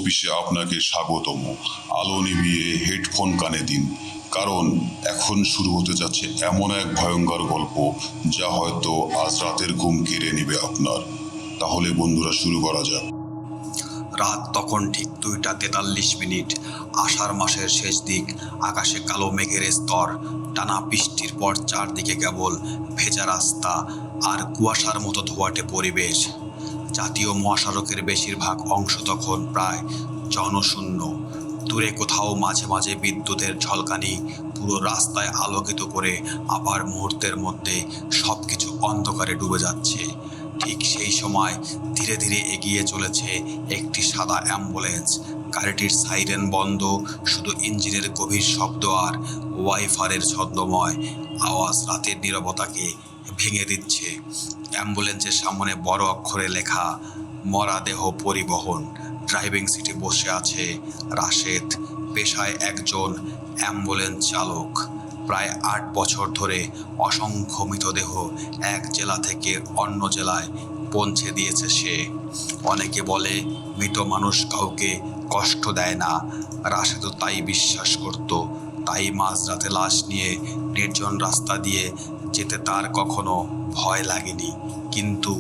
অফিসে আপনাকে স্বাগতম। আলো নিভিয়ে হেডফোন কানে দিন, কারণ এখন শুরু হতে যাচ্ছে এমন এক ভয়ঙ্কর গল্প যা হয়তো আজ রাতের ঘুম কেড়ে নেবে আপনার। তাহলে বন্ধুরা, শুরু করা যাক। রাত তখন ঠিক 2:43। আষাঢ় মাসের শেষ দিক। আকাশে কালো মেঘের স্তর। টানা বৃষ্টির পর চারদিকে কেবল ভেজা রাস্তা আর কুয়াশার মতো ধোঁয়াটে পরিবেশ। জাতীয় মহাসড়কের বেশিরভাগ অংশ তখন প্রায় জনশূন্য। দূরে কোথাও মাঝে মাঝে বিদ্যুতের ঝলকানি পুরো রাস্তায় আলোকিত করে, আবার মুহূর্তের মধ্যে সবকিছু অন্ধকারে ডুবে যাচ্ছে। ঠিক সেই সময় ধীরে ধীরে এগিয়ে চলেছে একটি সাদা অ্যাম্বুলেন্স। গাড়িটির সাইরেন বন্ধ, শুধু ইঞ্জিনের গভীর শব্দ আর ওয়াইফারের ছন্দময় আওয়াজ রাতের নীরবতাকে ভেঙে দিচ্ছে। অ্যাম্বুলেন্সের সামনে বড় অক্ষরে লেখা, মরাদেহ পরিবহন। ড্রাইভিং সিটে বসে আছে রাশেদ, পেশায় একজন অ্যাম্বুলেন্স চালক। প্রায় 8 বছর ধরে অসংখ্য মৃতদেহ এক জেলা থেকে অন্য জেলায় পৌঁছে দিয়েছে সে। অনেকে বলে মৃত মানুষ কাউকে কষ্ট দেয় না, রাশেদও তাই বিশ্বাস করত। তাই মাঝরাতে লাশ নিয়ে নির্জন রাস্তা দিয়ে যেতে তার কখনো ভয় লাগেনি। কিন্তু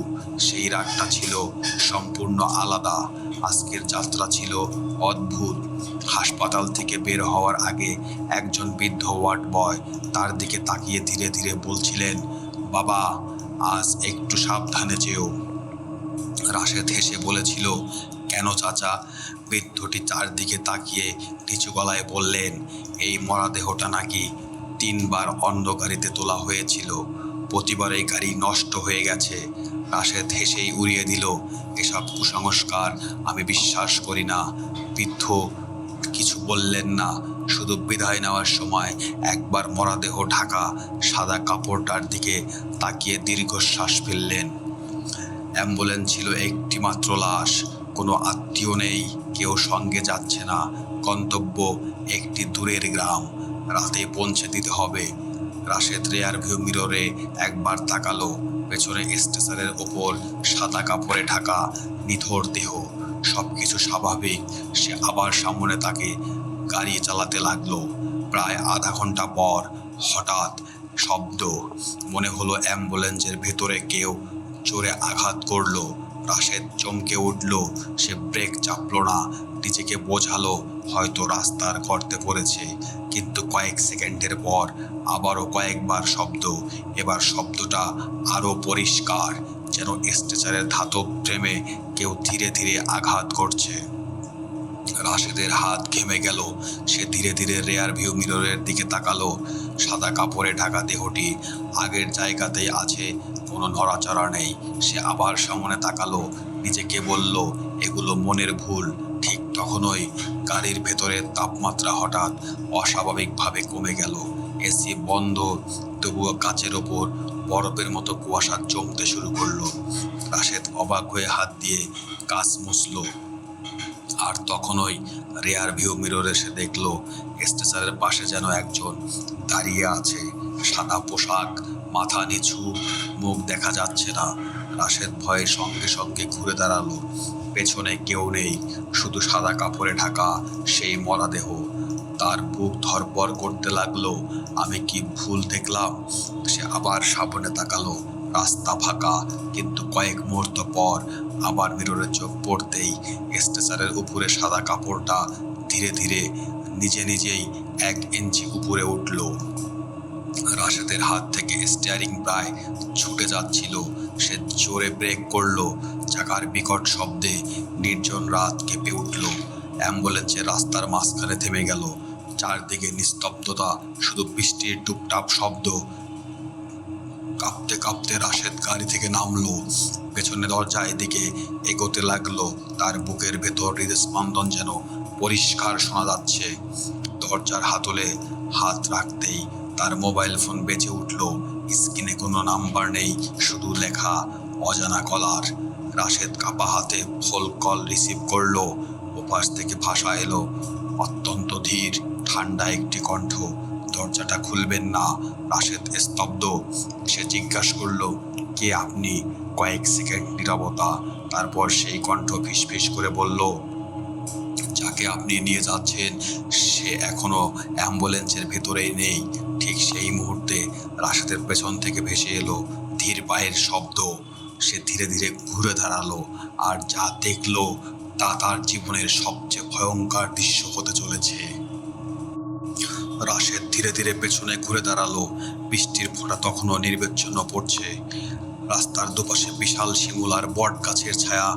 সেই রাতটা ছিল সম্পূর্ণ আলাদা। আজকের যাত্রা ছিল অদ্ভুত। হাসপাতাল থেকে বের হওয়ার আগে একজন বৃদ্ধ ওয়ার্ড বয় তার দিকে তাকিয়ে ধীরে ধীরে বলছিলেন, বাবা, আজ একটু সাবধানে যেও। রাশেদ হেসে বলেছিল, কেন চাচা? বৃদ্ধটি চারদিকে তাকিয়ে নিচু গলায় বললেন, এই মরাদেহটা নাকি 3 বার অন্য গাড়িতে তোলা হয়েছিল। প্রতিবারই গাড়ি নষ্ট হয়ে গেছে। রাশেদ হেসেই উড়িয়ে দিল, এসব কুসংস্কার আমি বিশ্বাস করি না। বৃদ্ধ কিছু বললেন না, শুধু বিদায় নেওয়ার সময় একবার মরাদেহ ঢাকা সাদা কাপড়টার দিকে তাকিয়ে দীর্ঘশ্বাস ফেললেন। অ্যাম্বুলেন্স ছিল একটি মাত্র লাশ, কোনো আত্মীয় নেই, কেউ সঙ্গে যাচ্ছে না। গন্তব্য একটি দূরের গ্রাম, রাতে পৌঁছে দিতে হবে। রাশেদ রেয়ার ভিউ মিররে একবার তাকালো। পেছনে স্টেশনের ওপর সাদা কাপড়ে ঢাকা নিথর দেহ। সবকিছু স্বাভাবিক। সে আবার সামনে তাকে গাড়ি চালাতে লাগলো। প্রায় আধা ঘন্টা পর হঠাৎ শব্দ। মনে হলো অ্যাম্বুলেন্সের ভেতরে কেউ জোরে আঘাত করলো। রাশেদ চমকে উঠল। সে ব্রেক চাপলো না, নিজেকে বোঝালো হয়তো রাস্তার গর্তে পড়েছে। কিন্তু কয়েক সেকেন্ডের পর আবারও কয়েকবার শব্দ। এবার শব্দটা আরও পরিষ্কার, যেন স্ট্রেচারের ধাতব ফ্রেমে কেউ ধীরে ধীরে আঘাত করছে। রাশেদের হাত ঘেমে গেল। সে ধীরে ধীরে রেয়ার ভিউ মিররের দিকে তাকালো। সাদা কাপড়ে ঢাকা দেহটি আগের জায়গাতেই আছে, কোনো নড়াচড়া নেই। সে আবার সামনে তাকালো, নিজেকে বলল, এগুলো মনের ভুল। ঠিক তখনই গাড়ির ভেতরের তাপমাত্রা হঠাৎ অস্বাভাবিকভাবে কমে গেল। এসি বন্ধ, তবুও কাচের ওপর বরফের মতো কুয়াশা জমতে শুরু করলো। রাশেদ অবাক হয়ে হাত দিয়ে কাচ মুছল। আর তখনই রেয়ার ভিউ মিররে সে দেখলো স্টেশনের পাশে যেন একজন দাঁড়িয়ে আছে। সাদা পোশাক, মাথা নিচু, মুখ দেখা যাচ্ছে না। রাশেদ ভয়ে সঙ্গে সঙ্গে ঘুরে দাঁড়ালো। পেছনে কেউ নেই, শুধু সাদা কাপড়ে ঢাকা সেই মরাদেহ। তার বুক ধড়ফড় করতে লাগলো। আমি কি ভুল দেখলাম? সে আবার সামনে তাকালো। রাস্তা ফাঁকা, কিন্তু কয়েক মুহূর্ত পর আবার মিররে চোখ পড়তেই স্ট্রেচারের উপরে সাদা কাপড়টা ধীরে ধীরে নিজে নিজেই 1 ইঞ্চি উপরে উঠল। রাশেদের হাত থেকে স্টিয়ারিং প্রায় ছুটে যাচ্ছিল। সে জোরে ব্রেক করলো। চাকার বিকট শব্দে নির্জন রাত কেঁপে উঠল। অ্যাম্বুলেন্সের রাস্তার মাঝখানে থেমে গেল। চারদিকে নিস্তব্ধতা, শুধু বৃষ্টির টুপটাপ শব্দ। কাঁপতে কাঁপতে রাশেদ গাড়ি থেকে নামলো। পেছনে দরজার দিকে এগোতে লাগলো। তার বুকের ভেতর হৃদস্পন্দন যেন পরিষ্কার শোনা যাচ্ছে। দরজার হাতলে হাত রাখতেই তার মোবাইল ফোন বেজে উঠল। স্ক্রিনে কোনো নাম্বার নেই, শুধু লেখা অজানা কলার। রাশেদ কাঁপা হাতে ফোন কল রিসিভ করলো। ওপাশ থেকে ভাষা এলো, অত্যন্ত ধীর, ঠান্ডা একটি কণ্ঠ, দরজাটা খুলবেন না। রাশেদ স্তব্ধ। সে জিজ্ঞাসা করলো, কে আপনি? কয়েক সেকেন্ড নীরবতা। তারপর সেই কণ্ঠ ফিসফিস করে বলল, যাকে আপনি নিয়ে যাচ্ছেন সে এখনো অ্যাম্বুলেন্সের ভেতরেই নেই। ঠিক সেই মুহূর্তে রাশেদের পেছন থেকে ভেসে এলো ধীর পায়ের শব্দ। সে ধীরে ধীরে ঘুরে দাঁড়ালো, আর যা দেখলো তা তার জীবনের সবচেয়ে ভয়ঙ্কর দৃশ্য হতে চলেছে। রাশেদ ধীরে ধীরে পেছনে ঘুরে দাঁড়ালো। বৃষ্টির ফোঁটা তখনও নির্বিচ্ছিন্ন পড়ছে। রাস্তার দুপাশে বিশাল শিমুল আর বট গাছের ছায়া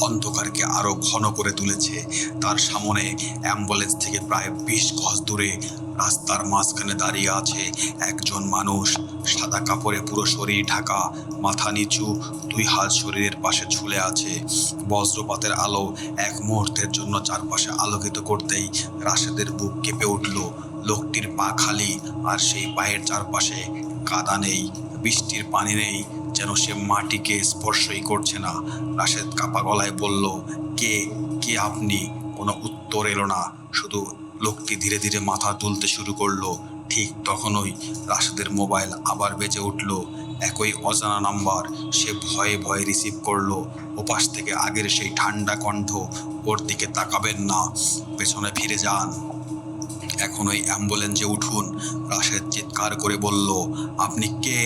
অন্ধকারকে আরো ঘন করে তুলেছে। তার সামনে অ্যাম্বুলেন্স থেকে প্রায় 20 গজ দূরে রাস্তার মাঝখানে দাঁড়িয়ে আছে একজন মানুষ। সাদা কাপড়ে পুরো শরীর ঢাকা, মাথা নিচু, 2 হাত শরীরের পাশে ঝুলে আছে। বজ্রপাতের আলো এক মুহূর্তের জন্য চারপাশে আলোকিত করতেই রাশেদের বুক কেঁপে উঠল। লোকটির পা খালি, আর সেই পায়ের চারপাশে কাদা নেই, বৃষ্টির পানি নেই, যেন সে মাটিকে স্পর্শই করছে না। রাশেদ কাপা গলায় বলল, কে কে আপনি? কোনো উত্তর এলো না, শুধু লোকটি ধীরে ধীরে মাথা তুলতে শুরু করলো। ঠিক তখনই রাশেদের মোবাইল আবার বেজে উঠল, একই অজানা নাম্বার। সে ভয়ে ভয়ে রিসিভ করলো। ওপাশ থেকে আগের সেই ঠান্ডা কণ্ঠ, ওর দিকে তাকাবেন না, পেছনে ফিরে যান, এখন ওই অ্যাম্বুলেন্সে উঠুন। রাশেদ চিৎকার করে বলল, আপনি কে?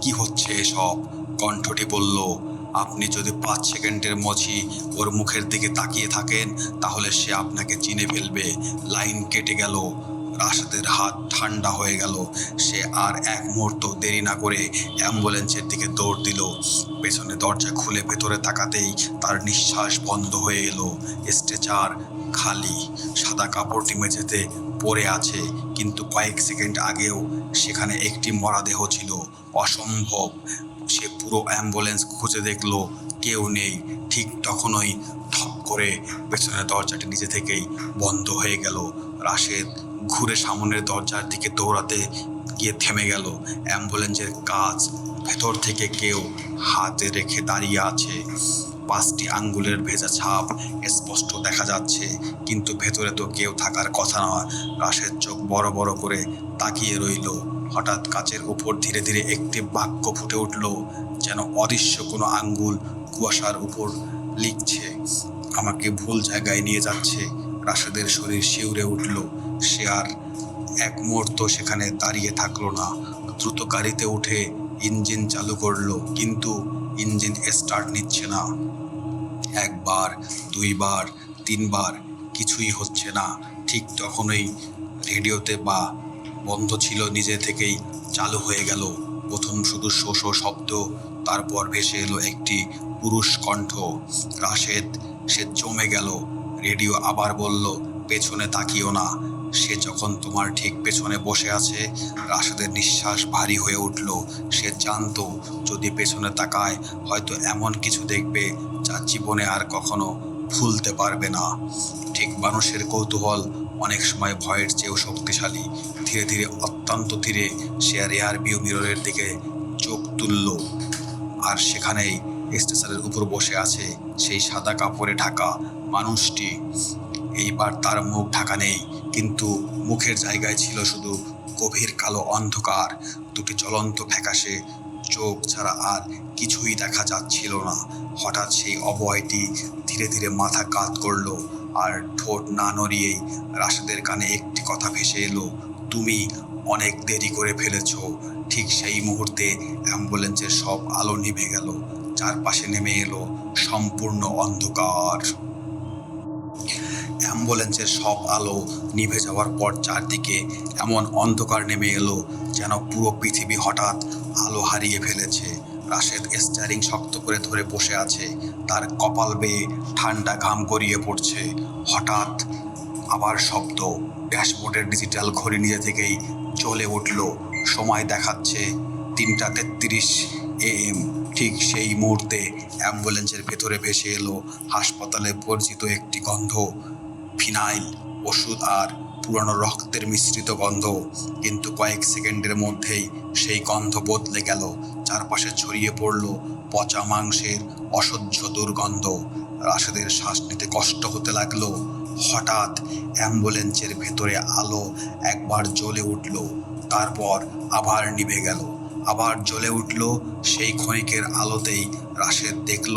কি হচ্ছে এসব? কণ্ঠটি বলল, আপনি যদি 5 সেকেন্ডের মধ্যে ওর মুখের দিকে তাকিয়ে থাকেন তাহলে সে আপনাকে চিনে ফেলবে। লাইন কেটে গেল। রাশেদের হাত ঠান্ডা হয়ে গেল। সে আর এক মুহূর্ত দেরি না করে অ্যাম্বুলেন্সের দিকে দৌড় দিল। পেছনে দরজা খুলে ভেতরে তাকাতেই তার নিঃশ্বাস বন্ধ হয়ে এলো। স্ট্রেচার খালি, সাদা কাপড়টি মেঝেতে পড়ে আছে, কিন্তু কয়েক সেকেন্ড আগেও সেখানে একটি মরাদেহ ছিল। অসম্ভব। সে পুরো অ্যাম্বুলেন্স খুঁজে দেখলো, কেউ নেই। ঠিক তখনই ধপ করে পেছনের দরজাটি নিজে থেকেই বন্ধ হয়ে গেল। রাশেদ ঘুরে সামনের দরজার দিকে দৌড়াতে গিয়ে থেমে গেল। অ্যাম্বুলেন্সের কাজ ভেতর থেকে কেউ হাতে রেখে দাঁড়িয়ে আছে। 5টি আঙ্গুলের ভেজা ছাপ স্পষ্ট দেখা যাচ্ছে, কিন্তু ভেতরে তো কেউ থাকার কথা নয়। রাশেদ চোখ বড় বড় করে তাকিয়ে রইল। হঠাৎ কাচের উপর ধীরে ধীরে একটি বাক্য ফুটে উঠল, যেন অদৃশ্য কোনো আঙ্গুল কুয়াশার উপর লিখছে, আমাকে ভুল জায়গায় নিয়ে যাচ্ছে। রাশেদের শরীর শিউরে উঠল। সে আর এক মুহূর্ত সেখানে দাঁড়িয়ে থাকলো না। দ্রুত গাড়িতে উঠে ইঞ্জিন চালু করলো, কিন্তু ইঞ্জিন স্টার্ট নিচ্ছে না। 1 বার, 2 বার, 3 বার, কিছুই হচ্ছে না। ঠিক তখনই রেডিওতে বা বন্ধ ছিল নিজে থেকেই চালু হয়ে গেল। প্রথম শুধু শো শো শব্দ, তারপর ভেসে এলো একটি পুরুষ কণ্ঠ। রাশেদ, সে জমে গেল। রেডিও আবার বলল, পেছনে তাকিও না, সে যখন তোমার ঠিক পেছনে বসে আছে। রাশেদের নিঃশ্বাস ভারী হয়ে উঠল। সে জানতো যদি পেছনে তাকায় হয়তো এমন কিছু দেখবে যা জীবনে আর কখনো ভুলতে পারবে না। ঠিক মানুষের কৌতূহল অনেক সময় ভয়ের চেয়েও শক্তিশালী। ধীরে ধীরে, অত্যন্ত ধীরে সে রেয়ার ভিউ মিররের দিকে চোখ তুলল, আর সেখানেই স্টেশনের উপর বসে আছে সেই সাদা কাপড়ে ঢাকা মানুষটি। এইবার তার মুখ ঢাকা নেই, কিন্তু মুখের জায়গায় ছিল শুধু গভীর কালো অন্ধকার। 2টি জ্বলন্ত ফ্যাকাশে চোখ ছাড়া আর কিছুই দেখা যাচ্ছিল না। হঠাৎ সেই অবয়টি ধীরে ধীরে মাথা কাত করলো, আর ঠোঁট না নড়িয়েই রাশেদের কানে একটি কথা ভেসে এলো, তুমি অনেক দেরি করে ফেলেছো। ঠিক সেই মুহূর্তে অ্যাম্বুলেন্সের সব আলো নিভে গেল। চারপাশে নেমে এলো সম্পূর্ণ অন্ধকার। অ্যাম্বুলেন্সের সব আলো নিভে যাওয়ার পর চারদিকে এমন অন্ধকার নেমে এলো যেন পুরো পৃথিবী হঠাৎ আলো হারিয়ে ফেলেছে। রাশেদ স্টিয়ারিং শক্ত করে ধরে বসে আছে। তার কপাল বেয়ে ঠান্ডা ঘাম গড়িয়ে পড়ছে। হঠাৎ আবার শব্দ। ড্যাশবোর্ডের ডিজিটাল ঘড়ি নিজে থেকেই জ্বলে উঠল। সময় দেখাচ্ছে 3:33 AM। ঠিক সেই মুহূর্তে অ্যাম্বুলেন্সের ভেতরে ভেসে এলো হাসপাতালে পরিচিত একটি গন্ধ, ফিনাইল, ওষুধ আর পুরানো রক্তের মিশ্রিত গন্ধ। কিন্তু কয়েক সেকেন্ডের মধ্যেই সেই গন্ধ বদলে গেল। চারপাশে ছড়িয়ে পড়ল পচা মাংসের অসহ্য দুর্গন্ধ। রাশেদের শ্বাস নিতে কষ্ট হতে লাগলো। হঠাৎ অ্যাম্বুলেন্সের ভেতরে আলো একবার জ্বলে উঠল, তারপর আবার নিভে গেল। আবার জ্বলে উঠল। সেই ক্ষণিকের আলোতেই রাশেদ দেখল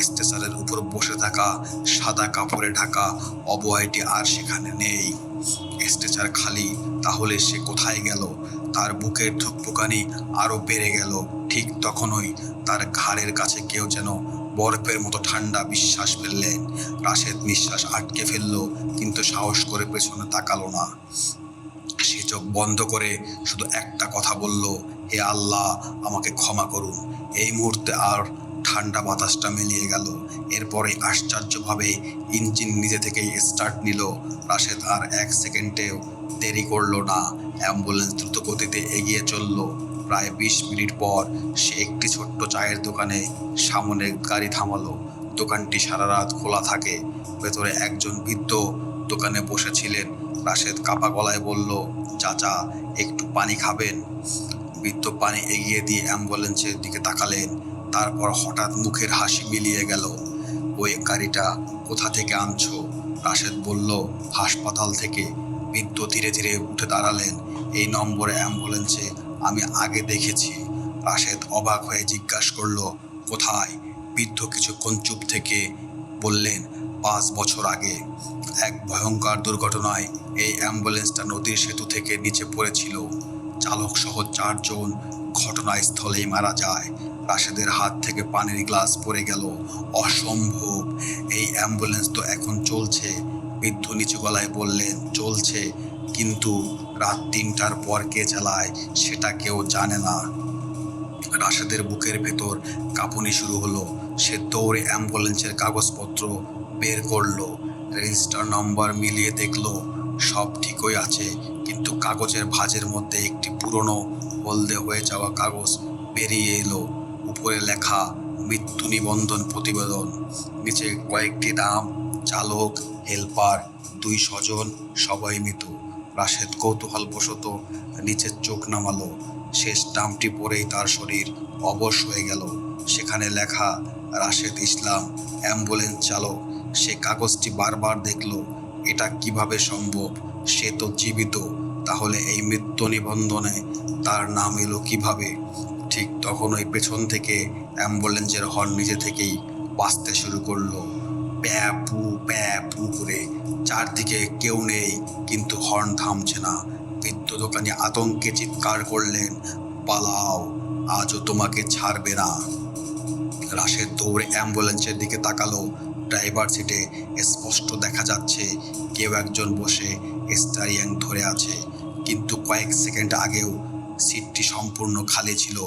স্টেশনের উপর বসে থাকা সাদা কাপড়ে ঢাকা অবয়টি আর সেখানে নেই। স্ট্রেচার খালি, তাহলে সে কোথায় গেল? তার বুকের ধুকপুকানি আরো বেড়ে গেল। ঠিক তখনই তার ঘাড়ের কাছে কেউ যেন বরফের মতো ঠান্ডা বিশ্বাস ফেললেন। রাশেদ নিঃশ্বাস আটকে ফেলল, কিন্তু সাহস করে পেছনে তাকালো না। সে চোখ বন্ধ করে শুধু একটা কথা বলল, হে আল্লাহ, আমাকে ক্ষমা করুন। এই মুহূর্তে আর ঠান্ডা বাতাসটা মিলিয়ে গেল। এরপরে আশ্চর্যভাবে ইঞ্জিন নিজে থেকেই স্টার্ট নিল। রাশেদ আর 1 সেকেন্ডেও দেরি করলো না। অ্যাম্বুলেন্স দ্রুত গতিতে এগিয়ে চলল। প্রায় 20 মিনিট পর সে একটি ছোট্ট চায়ের দোকানে সামনে গাড়ি থামালো। দোকানটি সারা রাত খোলা থাকে। ভেতরে একজন বৃদ্ধ দোকানে বসেছিলেন। রাশেদ কাপা গলায় বলল, চাচা, একটু পানি খাবেন? বৃদ্ধ পানি এগিয়ে দিয়ে অ্যাম্বুলেন্সের দিকে তাকালেন। তারপর হঠাৎ মুখের হাসি মিলিয়ে গেল। ওই গাড়িটা কোথা থেকে আনছো? রাশেদ বলল, হাসপাতাল থেকে। বৃদ্ধ ধীরে ধীরে উঠে দাঁড়ালেন। এই নম্বরে অ্যাম্বুলেন্সে আমি আগে দেখেছি। রাশেদ অবাক হয়ে জিজ্ঞাসা করলো, কোথায়? বৃদ্ধ কিছুক্ষণ চুপ থেকে বললেন, 5 বছর আগে এক ভয়ঙ্কর দুর্ঘটনায় এই অ্যাম্বুলেন্সটা নদীর সেতু থেকে নিচে পড়েছিল। চালক সহ 4 জন ঘটনাস্থলেই মারা যায়। রাশেদের হাত থেকে পানির গ্লাস পড়ে গেল। অসম্ভব! এই অ্যাম্বুলেন্স তো এখন চলছে। বৃদ্ধ নিচু গলায় বললেন, চলছে, কিন্তু রাত 3টার পর কে চালায় সেটা কেউ জানে না। রাশেদের বুকের ভেতর কাঁপুনি শুরু হলো। সে দৌড়ে অ্যাম্বুলেন্সের কাগজপত্র বের করলো। রেজিস্টার নম্বর মিলিয়ে দেখলো সব ঠিকই আছে, কিন্তু কাগজের ভাঁজের মধ্যে একটি পুরনো হলদে হয়ে যাওয়া কাগজ বেরিয়ে এলো। উপরে লেখা, মৃত্যু নিবন্ধন প্রতিবেদন। নিচে কয়েকটি নাম, চালক, হেল্পার, 2 স্বজন, সবাই মৃত। রাশেদ কৌতূহলবশত নিচের চোখ নামালো। শেষ নামটি পড়েই তার শরীর অবশ হয়ে গেল। সেখানে লেখা, রাশেদ ইসলাম, অ্যাম্বুলেন্স চালক। সে কাগজটি বারবার দেখলো। এটা কিভাবে সম্ভব? সে তো জীবিত। তাহলে এই মৃত্যু নিবন্ধনে তার নাম এলো কিভাবে? ঠিক তখন ওই পেছন থেকে অ্যাম্বুলেন্সের হর্ন নিজে থেকেই বাজতে শুরু করলো, প্যাপু প্যাপু করে। চারদিকে কেউ নেই, কিন্তু হর্ন থামছে না। বৃদ্ধ দোকানি আতঙ্কে চিৎকার করলেন, পালাও, আজও তোমাকে ছাড়বে না। রাশেদ দৌড়ে অ্যাম্বুলেন্সের দিকে তাকালো। ড্রাইভার সিটে স্পষ্ট দেখা যাচ্ছে কেউ একজন বসে স্টিয়ারিং ধরে আছে, কিন্তু কয়েক সেকেন্ড আগেও সিটটি সম্পূর্ণ খালি ছিল।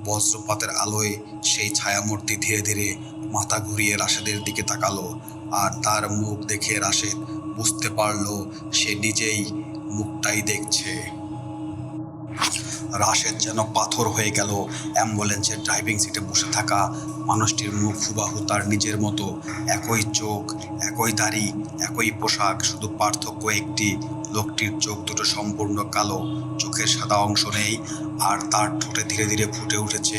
বজ্রপাতের আলোয় সেই ছায়ামূর্তি ধীরে ধীরে মাথা ঘুরিয়ে রাশেদের দিকে তাকালো। আর তার মুখ দেখে রাশেদ বুঝতে পারলো সে নিজেই মুখটাই দেখছে। রাশেদ যেন পাথর হয়ে গেল। অ্যাম্বুলেন্সের ড্রাইভিং সিটে বসে থাকা মানুষটির মুখ হুবাহু তার নিজের মতো। একই চোখ, একই দাড়ি, একই পোশাক, শুধু পার্থক্য একটি, লোকটির চোখ দুটো সম্পূর্ণ কালো, চোখের সাদা অংশ নেই, আর তার ঠোঁটে ধীরে ধীরে ফুটে উঠেছে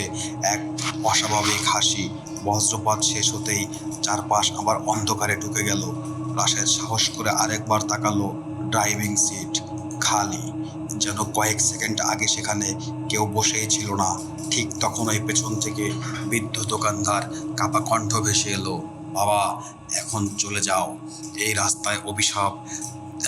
এক অস্বাভাবিক হাসি। বজ্রপাত শেষ হতেই চারপাশ আবার অন্ধকারে ঢুকে গেল। রাশেদ সাহস করে আরেকবার তাকালো। ড্রাইভিং সিট খালি, যেন কয়েক সেকেন্ড আগে সেখানে কেউ বসেই ছিল না। ঠিক তখন ওই পেছন থেকে বৃদ্ধ দোকানদার কাপা কণ্ঠ ভেসে এলো, বাবা, এখন চলে যাও। এই রাস্তায় অভিশাপ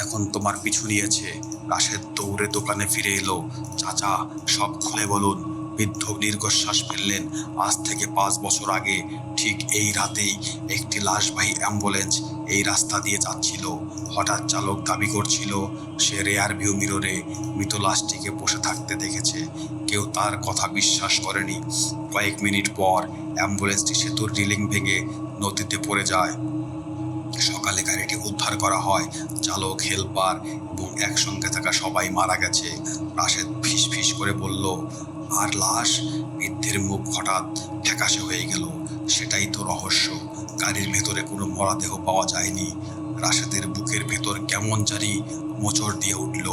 এখন তোমার পিছু নিয়েছে। রাশেদ দৌড়ে দোকানে ফিরে এলো। চাচা, সব খুলে বলুন। বৃদ্ধ দীর্ঘশ্বাস ফেললেন। আজ থেকে 5 বছর আগে ঠিক এই রাতেই একটি লাশবাহী অ্যাম্বুলেন্স এই রাস্তা দিয়ে যাচ্ছিল। হঠাৎ চালক দাবি করছিল সে রেয়ার ভিউ মিররে মৃত লাশটিকে বসে থাকতে দেখেছে। কেউ তার কথা বিশ্বাস করেনি। কয়েক মিনিট পর অ্যাম্বুলেন্সটি সেতুর রিলিং ভেঙে নদীতে পড়ে যায়। সকালে গাড়িটি উদ্ধার করা হয়। চালক, হেল্পার এবং একসঙ্গে থাকা সবাই মারা গেছে। রাশেদ ফিস ফিস করে বলল, আর লাশ? বৃদ্ধের মুখ হঠাৎ ফ্যাকাশে হয়ে গেল। সেটাই তো রহস্য, গাড়ির ভেতরে কোনো মরদেহ পাওয়া যায়নি। রাশেদের বুকের ভেতর কেমন জানি মোচড় দিয়ে উঠল।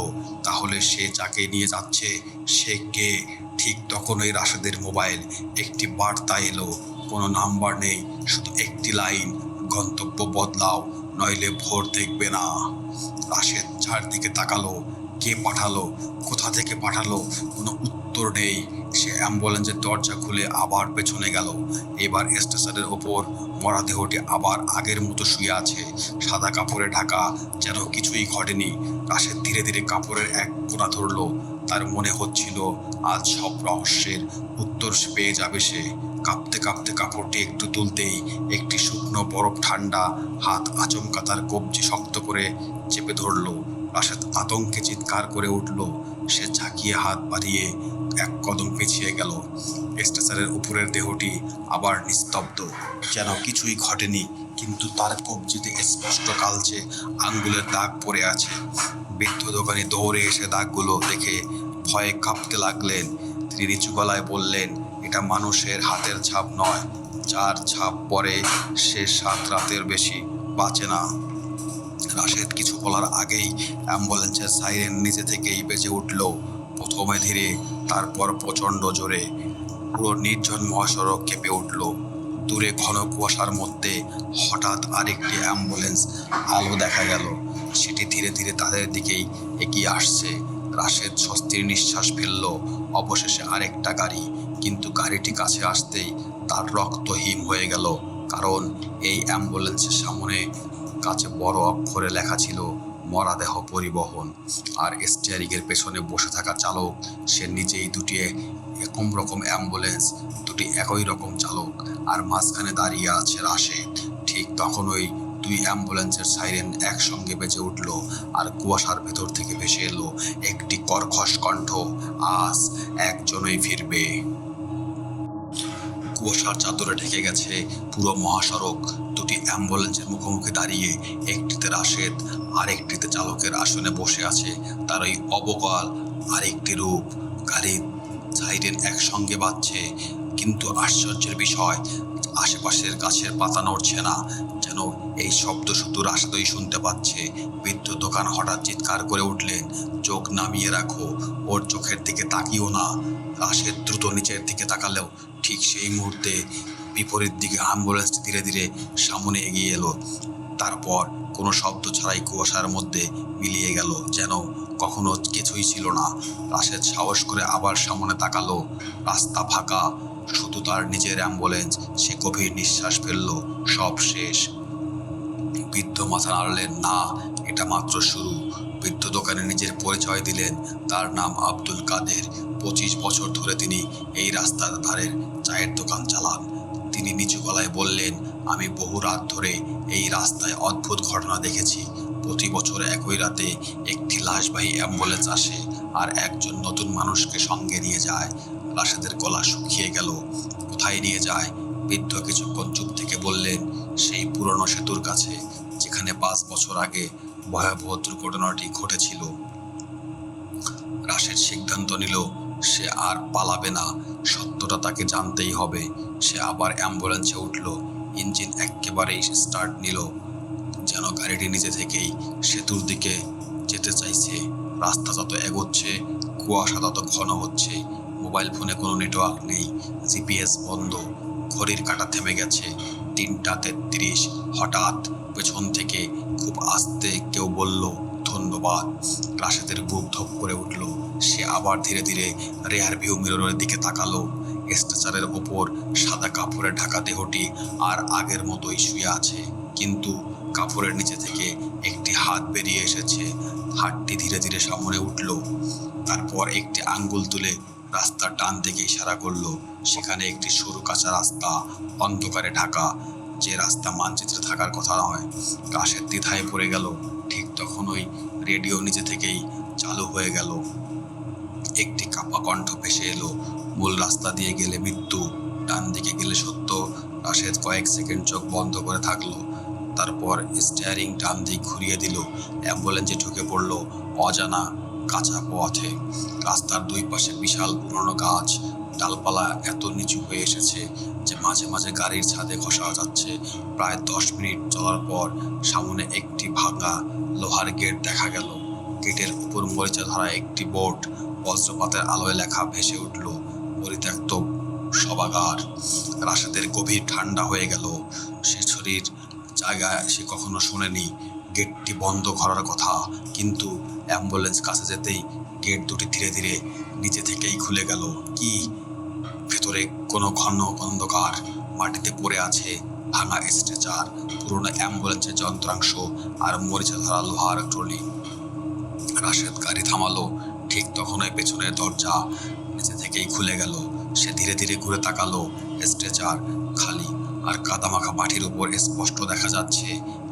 তাহলে সে যাকে নিয়ে যাচ্ছে সে কে? ঠিক তখনই রাশেদের মোবাইল একটি বার্তা এলো। কোনো নাম্বার নেই, শুধু একটি লাইন, গন্তব্য বদলাও, নইলে ভোর দেখবে না। রাশেদ চারদিকে তাকালো। কে পাঠালো? কোথা থেকে পাঠালো? কোনো উত্তর নেই। সে অ্যাম্বুলেন্সের দরজা খুলে আবার পেছনে গেল। এবার স্টেশনের ওপর মরা দেহটি আবার আগের মতো শুয়ে আছে, সাদা কাপড়ে ঢাকা, যেন কিছুই ঘটেনি। রাশেদ ধীরে ধীরে কাপড়ের এক কোণা ধরল। তার মনে হচ্ছিল আজ সব রহস্যের উত্তর পেয়ে যাবে সে। কাঁপতে কাঁপতে কাপড়টি একটু তুলতেই একটি শুকনো বরফ ঠান্ডা হাত আচমকা তার কবজি শক্ত করে চেপে ধরল। রাশেদ আতঙ্কে চিৎকার করে উঠল। সে ঝাঁকিয়ে হাত বাড়িয়ে এক কদম পিছিয়ে গেল। স্টেশনের উপরের দেহটি আবার নিস্তব্ধ, যেন কিছুই ঘটেনি, কিন্তু তার কবজিতে স্পষ্ট কালচে আঙ্গুলের দাগ পড়ে আছে। বৃদ্ধ দোকানি দৌড়ে এসে দাগগুলো দেখে ভয়ে কাঁপতে লাগলেন। তিনি নিচু গলায় বললেন, এটা মানুষের হাতের ছাপ নয়, যার ছাপ পড়ে সে 7 রাতের বেশি বাঁচে না। রাশেদ কিছু বলার আগেই অ্যাম্বুলেন্সের সাইরেন নিজে থেকেই বেজে উঠল, প্রথমে ধীরে, তারপর প্রচণ্ড জোরে। পুরো নির্জন মহাসড়ক কেঁপে উঠল। দূরে ঘন কুয়াশার মধ্যে হঠাৎ আরেকটি অ্যাম্বুলেন্স আলো দেখা গেল। সেটি ধীরে ধীরে তাদের দিকেই এগিয়ে আসছে। রাশেদ স্বস্তির নিঃশ্বাস ফেলল। অবশেষে আরেকটা গাড়ি, কিন্তু গাড়িটি কাছে আসতেই তার রক্ত হিম হয়ে গেল, কারণ এই অ্যাম্বুলেন্সের সামনে কাছে বড় অক্ষরে লেখা ছিল মরাদেহ পরিবহন। আর স্টিয়ারিংয়ের পেছনে বসে থাকা চালক, সে নিজেই দুটি একম রকম অ্যাম্বুলেন্স, দুটি একই রকম চালক, আর মাঝখানে দাঁড়িয়ে আছে রাশেদ। ঠিক তখনই 2 অ্যাম্বুলেন্সের সাইরেন একসঙ্গে বেজে উঠল, আর কুয়াশার ভেতর থেকে ভেসে এলো একটি কর্কশ কণ্ঠ, আজ একজনই ফিরবে। কুয়াশার চাদরে ঢেকে গেছে পুরো মহাসড়ক। 2টি অ্যাম্বুলেন্সের মুখোমুখি দাঁড়িয়ে, একটিতে রাশেদ আর একটিতে চালকের আসনে বসে আছে তার ওই অবকাল আরেকটি রূপ। গাড়ির সাইরেন একসঙ্গে বাজছে, কিন্তু আশ্চর্যের বিষয়, আশেপাশের গাছের পাতা নড়ছে না, যেন এই শব্দ শুধু রাশেদই শুনতে পাচ্ছে। বৃদ্ধ দোকান হঠাৎ চিৎকার করে উঠলেন, চোখ নামিয়ে রাখো, ওর চোখের দিকে তাকিও না। রাশেদ দ্রুত নিচের দিকে তাকালেও ঠিক সেই মুহূর্তে বিপরীত দিকে অ্যাম্বুলেন্সটি ধীরে ধীরে সামনে এগিয়ে এলো। তারপর কোনো শব্দ ছাড়াই কুয়াশার মধ্যে মিলিয়ে গেল, যেন কখনো কিছুই ছিল না। রাশেদ সাহস করে আবার সামনে তাকালো। রাস্তা ফাঁকা, শুধু তার নিজের অ্যাম্বুলেন্স। সে গভীর নিঃশ্বাস ফেলল, সব শেষ। বৃদ্ধ মাথা নাড়লেন, না, এটা মাত্র শুরু। বৃদ্ধ দোকানে নিজের পরিচয় দিলেন, তার নাম আব্দুল কাদের। 25 বছর ধরে তিনি এই রাস্তার ধারের চায়ের দোকান চালান। তিনি নিচু গলায় বললেন, আমি বহু রাত ধরে এই রাস্তায় অদ্ভুত ঘটনা দেখেছি। প্রতি বছর একই রাতে একটি লাশবাহী অ্যাম্বুলেন্স আসে আর একজন নতুন মানুষকে সঙ্গে নিয়ে যায়। রাশেদের গলা শুকিয়ে গেল। কোথায় নিয়ে যায়? বৃদ্ধ কিছুক্ষণ চুপ থেকে বললেন, সেই পুরনো সেতুর কাছে, যেখানে 5 বছর আগে ভয়াবহ দুর্ঘটনাটি ঘটেছিল। রাশেদ সিদ্ধান্ত নিল, সে আর পালাবে না, সত্যটা তাকে জানতেই হবে। সে আবার অ্যাম্বুলেন্সে উঠল। ইঞ্জিন একেবারেই স্টার্ট নিল, যেন গাড়িটি নিজে থেকেই সেতুর দিকে যেতে চাইছে। রাস্তা যত এগোচ্ছে, কুয়াশা তত ঘন হচ্ছে। মোবাইল ফোনে কোনো নেটওয়ার্ক নেই, জিপিএস বন্ধ। ঘড়ির কাঁটা থেমে গেছে, 3:33। হঠাৎ পেছন থেকে খুব আস্তে কেউ বলল, ধন্যবাদ। রাশেদের বুক ধপ করে উঠল। সে আবার ধীরে ধীরে রেয়ার ভিউ মিররের দিকে তাকালো। স্ট্রেচারের ওপর সাদা কাপড়ে ঢাকা দেহটি আর আগের মতোই শুয়ে আছে, কিন্তু কাপড়ের নিচে থেকে একটি হাত বেরিয়ে এসেছে। হাতটি ধীরে ধীরে সামনে উঠল, তারপর একটি আঙ্গুল তুলে রাস্তার ডান দিকে ইশারা করলো। সেখানে একটি সরু কাঁচা রাস্তা, অন্ধকারে ঢাকা, যে রাস্তা মানচিত্রে থাকার কথা নয়। রাশেদ দ্বিধায় পড়ে গেল। ঠিক তখনই রেডিও নিজে থেকেই চালু হয়ে গেল। একটি কাপা কণ্ঠ ভেসে এলো, মূল রাস্তা দিয়ে গেলে মৃত্যু, ডান দিকে গেলে সত্য। রাশেদ কয়েক সেকেন্ড চোখ বন্ধ করে থাকলো, তারপর স্টিয়ারিং ডান দিক ঘুরিয়ে দিল। অ্যাম্বুলেন্সে ঢুকে পড়ল অজানা কাঁচা পথে। রাস্তার 2 পাশে বিশাল পুরনো গাছ, ডালপালা এত নিচু হয়ে এসেছে যে মাঝে মাঝে গাড়ির ছাদে ঘষা যাচ্ছে। প্রায় 10 মিনিট চলার পর সামনে একটি ভাঙা লোহার গেট দেখা গেল। গেটের উপর মরিচা ধরা একটি বোর্ড, বজ্রপাতের আলোয় লেখা ভেসে উঠল, পরিত্যক্ত শবাগার। রাশেদের গভীর ঠান্ডা হয়ে গেল। সে শরীর জায়গায় সে কখনো শোনেনি গেটটি বন্ধ করার কথা, কিন্তু অ্যাম্বুলেন্স কাছে যেতেই গেট দুটি ধীরে ধীরে নিজে থেকেই খুলে গেল। কি? ভেতরে কোনো ঘন অন্ধকার, মাটিতে পড়ে আছে ভাঙা স্ট্রেচার, পুরনো অ্যাম্বুলেন্সের যন্ত্রাংশ আর মরিচা ধরা লোহার ট্রলি। রাশেদ গাড়ি থামালো। ঠিক তখনই পেছনের দরজা নিজে থেকেই খুলে গেল। সে ধীরে ধীরে ঘুরে তাকালো। স্ট্রেচার খালি, আর কাদামাখা মাটির উপর স্পষ্ট দেখা যাচ্ছে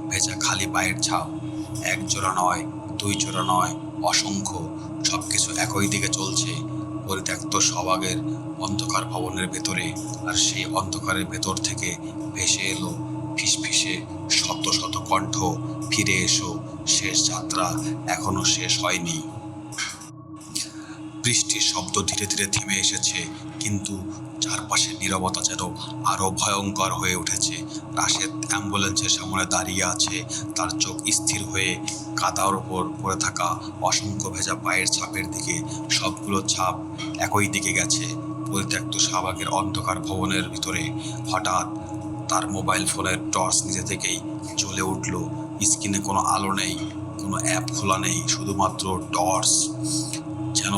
ভেজা খালি পায়ের ছাপ। এক জোড়া নয়, দুই জোড়া নয়, অসংখ্য। সবকিছু একই দিকে চলছে, পরিত্যক্ত সবাগের অন্ধকার ভবনের ভেতরে। আর সেই অন্ধকারের ভেতর থেকে ভেসে এলো ফিসফিসে শত শত কণ্ঠ, ফিরে এসো, শেষ যাত্রা এখনো শেষ হয়নি। বৃষ্টির শব্দ ধীরে ধীরে থেমে এসেছে, কিন্তু চারপাশের নীরবতা যেন আরো ভয়ঙ্কর হয়ে উঠেছে। রাশেদ অ্যাম্বুলেন্সের সামনে দাঁড়িয়ে আছে, তার চোখ স্থির হয়ে কাদার ওপর পড়ে থাকা অসংখ্য ভেজা পায়ের ছাপের দিকে। সবগুলো ছাপ একই দিকে গেছে, পরিত্যক্ত শাহবাগের অন্ধকার ভবনের ভিতরে। হঠাৎ তার মোবাইল ফোনের টর্চ নিজে থেকেই জ্বলে উঠল। স্ক্রিনে কোনো আলো নেই, কোনো অ্যাপ খোলা নেই, শুধুমাত্র টর্চ, যেন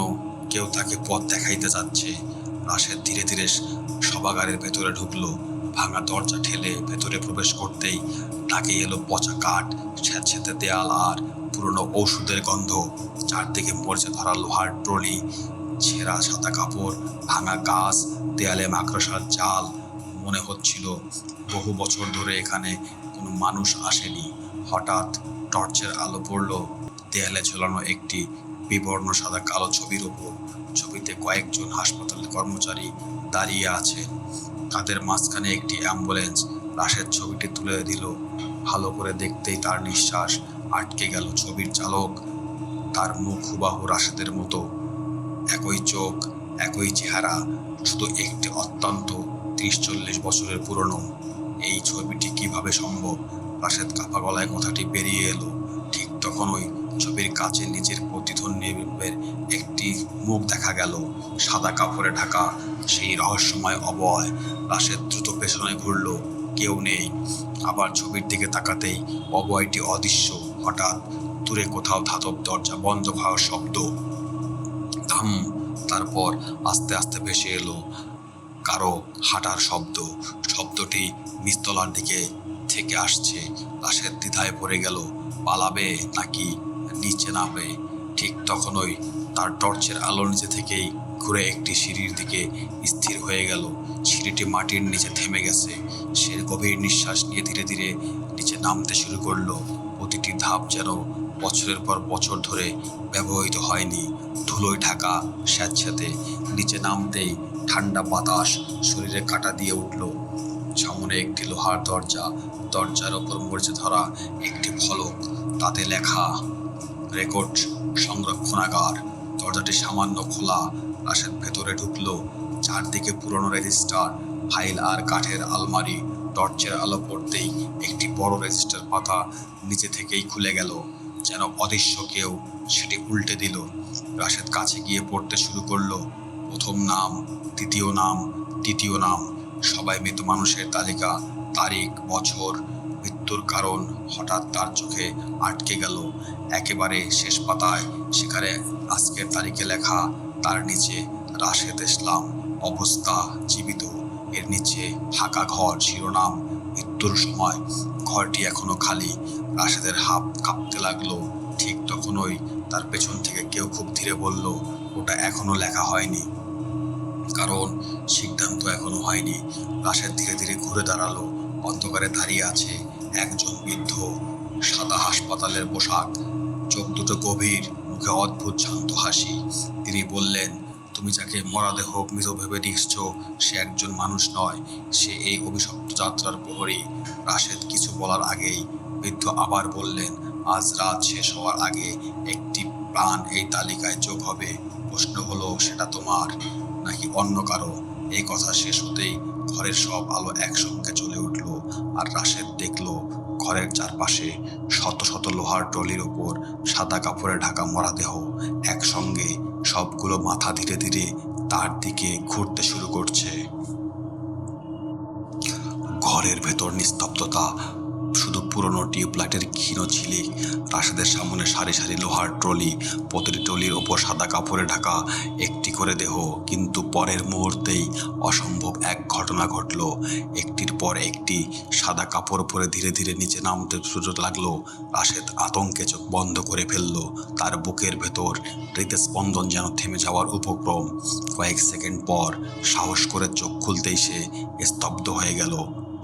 কেউ তাকে পথ দেখাইতে যাচ্ছে। রাশেদ ধীরে ধীরে সভাগারের ভেতরে ঢুকলো। ভাঙা দরজা ঠেলে ভেতরে প্রবেশ করতেই নাকে এলো পচা কাঠ, স্যাঁতস্যাঁতে দেয়াল আর পুরনো ওষুধের গন্ধ। চারদিকে মরচে ধরা লোহার ট্রলি, ছেঁড়া সাদা কাপড়, ভাঙা গাছ, দেয়ালে মাকড়সার জাল। মনে হচ্ছিল বহু বছর ধরে এখানে কোনো মানুষ আসেনি। হঠাৎ টর্চের আলো পড়ল দেয়ালে ঝোলানো একটি বিবর্ণ সাদা কালো ছবির ওপর। ছবিতে কয়েকজন হাসপাতালের কর্মচারী দাঁড়িয়ে আছেন, তাদের মাঝখানে একটি অ্যাম্বুলেন্স। রাশেদ ছবিটি তুলে দিল। ভালো করে দেখতেই তার নিঃশ্বাস আটকে গেল। ছবির চালক, তার মুখ হুবাহু রাশেদের মতো, একই চোখ, একই চেহারা, শুধু একটি অত্যন্ত 30-40 বছরের পুরনো। এই ছবিটি কিভাবে সম্ভব? রাশেদ কাঁপা গলায় কথাটি বেরিয়ে এলো। ঠিক তখনই ছবির কাছে নিজের প্রতিধ্বনির একটি মুখ দেখা গেল, সাদা কাপড়ে ঢাকা, সেই রহস্যময় অবয়। রাশেদ দ্রুত পেছনে ঘুরল, কেউ নেই। আবার ছবির দিকে তাকাতেই অবয়টি অদৃশ্য। হঠাৎ দূরে কোথাও ধাতব দরজা বন্ধ হওয়ার শব্দ, ধাম, তারপর আস্তে আস্তে ভেসে এলো কারো হাঁটার শব্দ। শব্দটি নিচতলার দিকে থেকে আসছে। রাশেদ দ্বিধায় পড়ে গেল, পালাবে নাকি নিচে নামবে। ঠিক তখনই তার টর্চের আলো নিচে থেকেই ঘুরে একটি সিঁড়ির দিকে স্থির হয়ে গেল। সিঁড়িটি মাটির নিচে থেমে গেছে। সে গভীর নিঃশ্বাস নিয়ে ধীরে ধীরে নিচে নামতে শুরু করলো। প্রতিটি ধাপ যেন বছরের পর বছর ধরে ব্যবহৃত হয়নি, ধুলোয় ঢাকা, স্যাঁতস্যাঁতে। নিচে নামতেই ঠান্ডা বাতাস শরীরে কাটা দিয়ে উঠল। সামনে একটি লোহার দরজা, দরজার ওপর মরিচে ধরা একটি ফলক, তাতে লেখা রেকর্ড সংরক্ষণাগার। দরজাটি সামান্য খোলা। রাশেদ ভেতরে ঢুকলো। চারদিকে পুরনো রেজিস্টার, ফাইল আর কাঠের আলমারি। টর্চের আলো পড়তেই একটি বড় রেজিস্টার পাতা নিচে থেকেই খুলে গেল, যেন অদৃশ্য কেউ সেটি উল্টে দিল। রাশেদ কাছে গিয়ে পড়তে শুরু করলো। প্রথম নাম, দ্বিতীয় নাম, তৃতীয় নাম, সবাই মৃত মানুষের তালিকা, তারিখ, বছর, মৃত্যুর কারণ। হঠাৎ তার চোখে আটকে গেল একেবারে শেষ পাতায়। সেখানে আজকের তারিখে লেখা, তার নিচে রাশেদ ইসলাম, অবস্থা জীবিত। এর নিচে ফাঁকা ঘর, শিরোনাম মৃত্যুর সময়। ঘরটি এখনো খালি। রাশেদের হাত কাঁপতে লাগলো। ঠিক তখনই তার পেছন থেকে কেউ খুব ধীরে বলল, ওটা এখনো লেখা হয়নি, কারণ সিদ্ধান্ত এখনো হয়নি। রাশেদ ধীরে ধীরে ঘুরে দাঁড়ালো। অন্ধকারে দাঁড়িয়ে আছে একজন বৃদ্ধ, সাদা হাসপাতালের পোশাক, চোখ দুটো গভীর, মুখে অদ্ভুত শান্ত হাসি। তিনি বললেন, তুমি যাকে মরাদেহ মৃত ভেবে নিচ্ছ, সে একজন মানুষ নয়, সে এই অভিশপ্ত যাত্রার প্রহরী। রাশেদ কিছু বলার আগেই বৃদ্ধ আবার বললেন, আজ রাত শেষ হওয়ার আগে একটি প্রাণ এই তালিকায় যোগ হবে। প্রশ্ন হলো, সেটা তোমার নাকি অন্য কারো? এই কথা শেষ হতেই ঘরের সব আলো একসঙ্গে জ্বলে উঠল। আর রাশেদ দেখল ঘরের চারপাশে শত শত লোহার ট্রলির ওপর সাদা কাপড়ে ঢাকা মরাদেহ। একসঙ্গে সবগুলো মাথা ধীরে ধীরে তার দিকে ঘুরতে শুরু করছে। ঘরের ভেতর নিস্তব্ধতা, শুধু পুরনো টিউবলাইটের ক্ষীণ ঝিলিক। রাশেদের সামনে সারি সারি লোহার ট্রলি, প্রতিটি ট্রলির ওপর সাদা কাপড়ে ঢাকা একটি করে দেহ। কিন্তু পরের মুহূর্তেই অসম্ভব এক ঘটনা ঘটল। একটির পর একটি সাদা কাপড় পরে ধীরে ধীরে নিচে নামতে শুরু লাগলো। রাশেদ আতঙ্কে চোখ বন্ধ করে ফেলল। তার বুকের ভেতর হৃদস্পন্দন যেন থেমে যাওয়ার উপক্রম। কয়েক সেকেন্ড পর সাহস করে চোখ খুলতেই সে স্তব্ধ হয়ে গেল।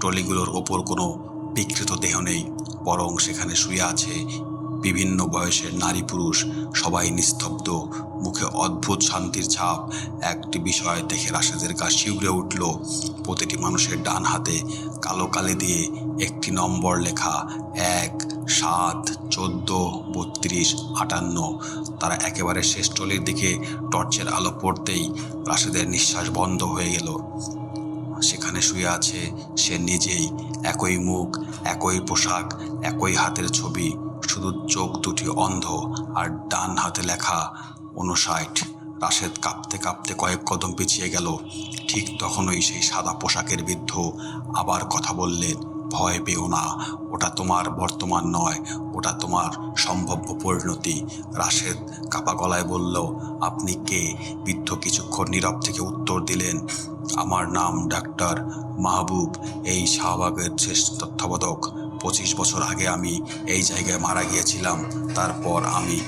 ট্রলিগুলোর ওপর কোনো বিকৃত দেহ নেই, বরং সেখানে শুয়ে আছে বিভিন্ন বয়সের নারী পুরুষ, সবাই নিস্তব্ধ, মুখে অদ্ভুত শান্তির ছাপ। একটি বিষয় দেখে রাশেদের গা শিউরে উঠল। প্রতিটি মানুষের ডান হাতে কালো কালি দিয়ে একটি নম্বর লেখা, 1, 7, 14, 32, 58। তারা একেবারে শেষ ট্রলির দিকে টর্চের আলো পড়তেই রাশেদের নিঃশ্বাস বন্ধ হয়ে গেল। সেখানে শুয়ে আছে সে নিজেই, একই মুখ, একই পোশাক, একই হাতের ছবি, শুধু চোখ দুটি অন্ধ আর ডান হাতে লেখা 59। রাশেদ কাঁপতে কাঁপতে কয়েক কদম পিছিয়ে গেল। ঠিক তখনই সেই সাদা পোশাকের বৃদ্ধ আবার কথা বললেন, ভয় পেও না, ওটা তোমার বর্তমান নয়, ওটা তোমার সম্ভাব্য পরিণতি। রাশেদ কাপা গলায় বলল, আপনি কে? বৃদ্ধ কিছুক্ষণ নীরব থেকে উত্তর দিলেন, আমার নাম ডাক্তার মাহবুব, এই শাহবাগের শেষ তত্ত্বাবধায়ক। 25 বছর আগে আমি এই জায়গায় মারা গিয়েছিলাম। তারপর আমি